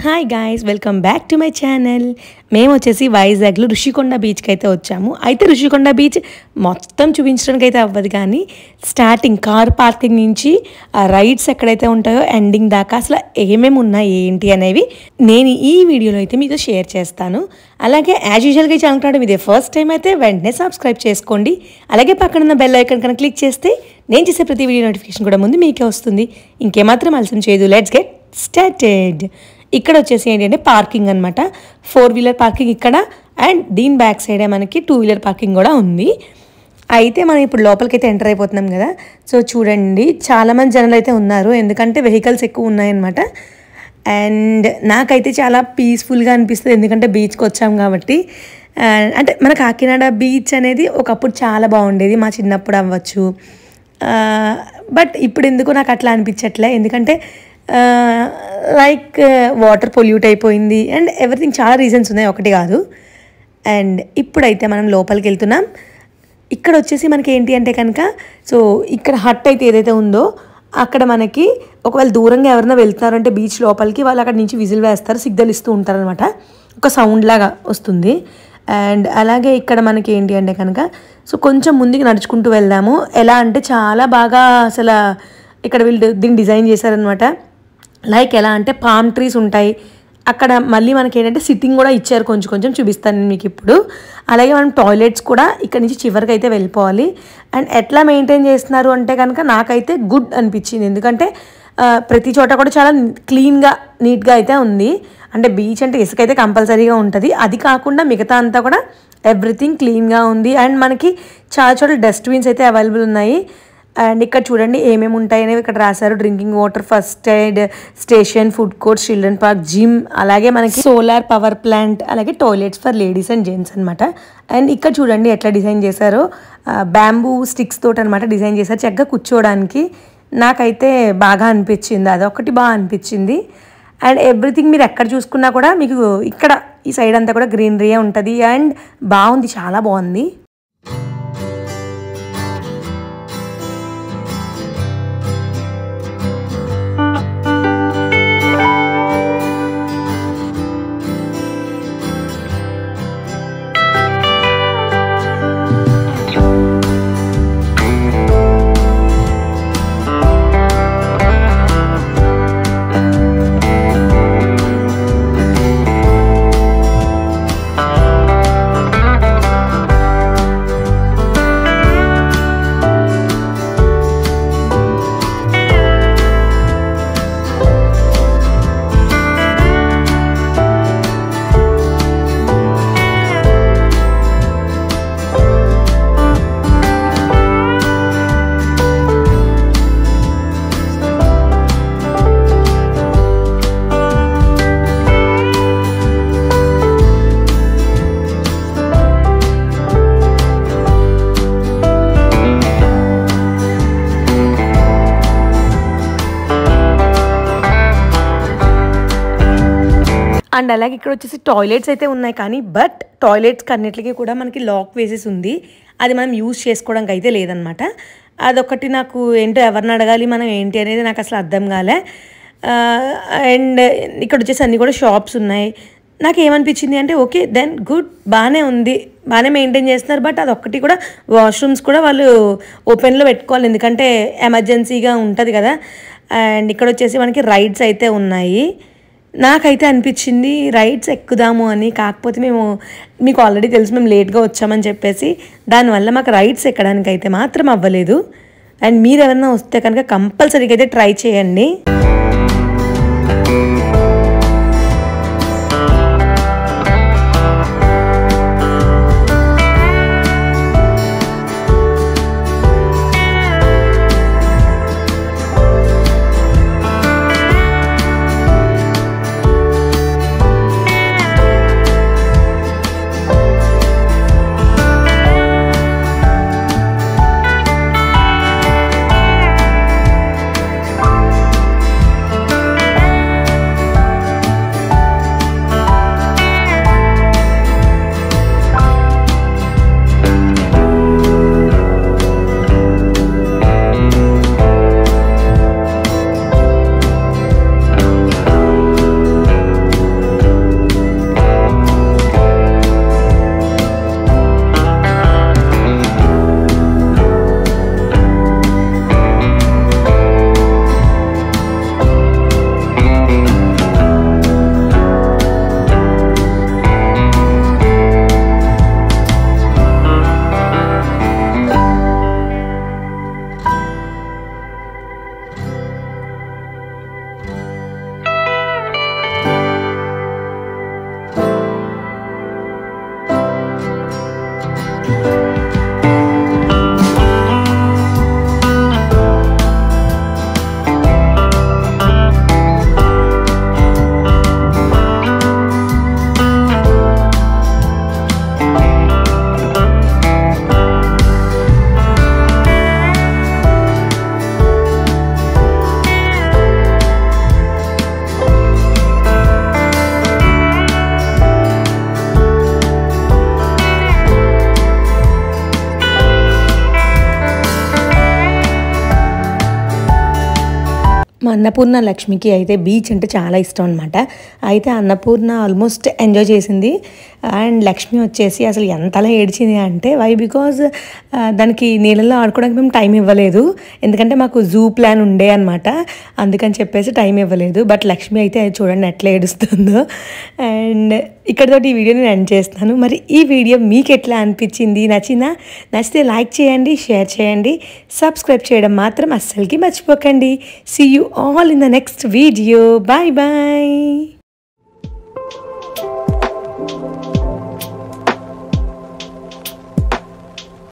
Hi guys, welcome back to my channel. మేము వచ్చేసి వైజాగ్లో ఋషికొండ బీచ్కి అయితే వచ్చాము. అయితే ఋషికొండ బీచ్ మొత్తం చూపించడానికి అయితే అవ్వదు, కానీ స్టార్టింగ్ కార్ పార్కింగ్ నుంచి ఆ రైడ్స్ ఎక్కడైతే ఉంటాయో ఎండింగ్ దాకా అసలు ఏమేమి ఉన్నాయి ఏంటి అనేవి నేను ఈ వీడియోలో అయితే మీతో షేర్ చేస్తాను. అలాగే యాజ్ యూజువల్గా ఛానల్ రావడం ఇదే ఫస్ట్ టైం అయితే వెంటనే సబ్స్క్రైబ్ చేసుకోండి. అలాగే పక్కన ఉన్న బెల్ ఐకాన్ కనుక క్లిక్ చేస్తే నేను చేసే ప్రతి వీడియో నోటిఫికేషన్ కూడా ముందు మీకే వస్తుంది. ఇంకేమాత్రం ఆలస్యం చేయదు, లెట్స్ గెట్ స్టార్టెడ్. ఇక్కడ వచ్చేసి ఏంటంటే పార్కింగ్ అనమాట. 4-వీలర్ పార్కింగ్ ఇక్కడ, అండ్ దీని బ్యాక్ సైడే మనకి 2-వీలర్ పార్కింగ్ కూడా ఉంది. అయితే మనం ఇప్పుడు లోపలికి అయితే ఎంటర్ అయిపోతున్నాం కదా. సో చూడండి, చాలామంది జనాలు అయితే ఉన్నారు, ఎందుకంటే వెహికల్స్ ఎక్కువ ఉన్నాయన్నమాట. అండ్ నాకైతే చాలా పీస్ఫుల్గా అనిపిస్తుంది, ఎందుకంటే బీచ్కి వచ్చాం కాబట్టి. అంటే మన కాకినాడ బీచ్ అనేది ఒకప్పుడు చాలా బాగుండేది, మా చిన్నప్పుడు అవ్వచ్చు. బట్ ఇప్పుడు ఎందుకు నాకు అట్లా అనిపించట్లే, ఎందుకంటే లైక్ వాటర్ పొల్యూట్ అయిపోయింది అండ్ ఎవ్రీథింగ్, చాలా రీజన్స్ ఉన్నాయి, ఒకటి కాదు. అండ్ ఇప్పుడైతే మనం లోపలికి వెళ్తున్నాం. ఇక్కడ వచ్చేసి మనకి ఏంటి అంటే కనుక, సో ఇక్కడ హట్ అయితే ఏదైతే ఉందో అక్కడ మనకి ఒకవేళ దూరంగా ఎవరైనా వెళ్తున్నారంటే బీచ్ లోపలికి, వాళ్ళు అక్కడ నుంచి విజిల్ వేస్తారు, సిగ్నల్ ఇస్తూ ఉంటారనమాట, ఒక సౌండ్ లాగా వస్తుంది. అండ్ అలాగే ఇక్కడ మనకి ఏంటి అంటే కనుక, సో కొంచెం ముందుకు నడుచుకుంటూ వెళ్దాము. ఎలా అంటే చాలా బాగా అసలు ఇక్కడ వీళ్ళు దీన్ని డిజైన్ చేశారనమాట. లైక్ ఎలా అంటే పామ్ ట్రీస్ ఉంటాయి అక్కడ, మళ్ళీ మనకి ఏంటంటే సిట్టింగ్ కూడా ఇచ్చారు, కొంచెం కొంచెం చూపిస్తాను నేను మీకు ఇప్పుడు. అలాగే మనం టాయిలెట్స్ కూడా ఇక్కడ నుంచి చివరికి అయితే వెళ్ళిపోవాలి. అండ్ ఎట్లా మెయింటైన్ చేస్తున్నారు అంటే కనుక నాకైతే గుడ్ అనిపించింది, ఎందుకంటే ప్రతి చోట కూడా చాలా క్లీన్గా నీట్గా అయితే ఉంది. అంటే బీచ్ అంటే ఇసుక అయితే కంపల్సరీగా ఉంటుంది, అది కాకుండా మిగతా అంతా కూడా ఎవ్రీథింగ్ క్లీన్గా ఉంది. అండ్ మనకి చాలా చోట్ల డస్ట్బిన్స్ అయితే అవైలబుల్ ఉన్నాయి. అండ్ ఇక్కడ చూడండి ఏమేమి ఉంటాయి అనేవి ఇక్కడ రాశారు. Drinking water, first aid station, food court, children park, gym, అలాగే మనకి సోలార్ పవర్ ప్లాంట్, అలాగే toilets for ladies and gents అనమాట. అండ్ ఇక్కడ చూడండి ఎట్లా డిజైన్ చేశారో, బ్యాంబూ స్టిక్స్ తోటి అనమాట డిజైన్ చేశారు, చక్కగా కూర్చోవడానికి. నాకైతే బాగా అనిపించింది, అదొకటి బాగా అనిపించింది. అండ్ ఎవ్రీథింగ్ మీరు ఎక్కడ చూసుకున్నా కూడా మీకు ఇక్కడ ఈ సైడ్ అంతా కూడా గ్రీనరీయే ఉంటుంది. అండ్ బాగుంది, చాలా బాగుంది. అండ్ అలాగే ఇక్కడ వచ్చేసి టాయిలెట్స్ అయితే ఉన్నాయి, కానీ బట్ టాయిలెట్స్కి అన్నిటికీ కూడా మనకి లాక్ వేసేసి ఉంది, అది మనం యూజ్ చేసుకోవడానికి అయితే లేదనమాట. అదొకటి నాకు ఏంటో ఎవరిని అడగాలి మనం ఏంటి అనేది నాకు అసలు అర్థం కాలే. అండ్ ఇక్కడ వచ్చేసి అన్నీ కూడా షాప్స్ ఉన్నాయి. నాకు ఏమనిపించింది అంటే ఓకే దెన్ గుడ్, బాగానే ఉంది, బాగానే మెయింటైన్ చేస్తున్నారు. బట్ అదొక్కటి కూడా వాష్రూమ్స్ కూడా వాళ్ళు ఓపెన్లో పెట్టుకోవాలి, ఎందుకంటే ఎమర్జెన్సీగా ఉంటుంది కదా. అండ్ ఇక్కడ వచ్చేసి మనకి రైడ్స్ అయితే ఉన్నాయి. నాకైతే అనిపించింది రైడ్స్ ఎక్కుదాము అని, కాకపోతే మీకు ఆల్రెడీ తెలుసు మేము లేట్గా వచ్చామని చెప్పేసి, దానివల్ల మాకు రైడ్స్ ఎక్కడానికి అయితే మాత్రం అవ్వలేదు. అండ్ మీరు ఎవరైనా వస్తే కనుక కంపల్సరీగా అయితే ట్రై చేయండి. అన్నపూర్ణ లక్ష్మికి అయితే బీచ్ అంటే చాలా ఇష్టం అనమాట. అయితే అన్నపూర్ణ ఆల్మోస్ట్ ఎంజాయ్ చేసింది. అండ్ లక్ష్మి వచ్చేసి అసలు ఎంతలా ఏడ్చింది అంటే బికాజ్ దానికి నీళ్ళల్లో ఆడుకోవడానికి మేము టైం ఇవ్వలేదు. ఎందుకంటే మాకు జూ ప్లాన్ ఉండే అనమాట. అందుకని చెప్పేసి టైం ఇవ్వలేదు. బట్ లక్ష్మి అయితే చూడండి ఎట్లా ఏడుస్తుందో. అండ్ ఇక్కడతోటి ఈ వీడియోని నేను ఎండ్ చేస్తాను. మరి ఈ వీడియో మీకు ఎట్లా అనిపించింది? నచ్చితే లైక్ చేయండి, షేర్ చేయండి, సబ్స్క్రైబ్ చేయడం మాత్రం అస్సలకి మర్చిపోకండి. See you all in the next video. Bye bye.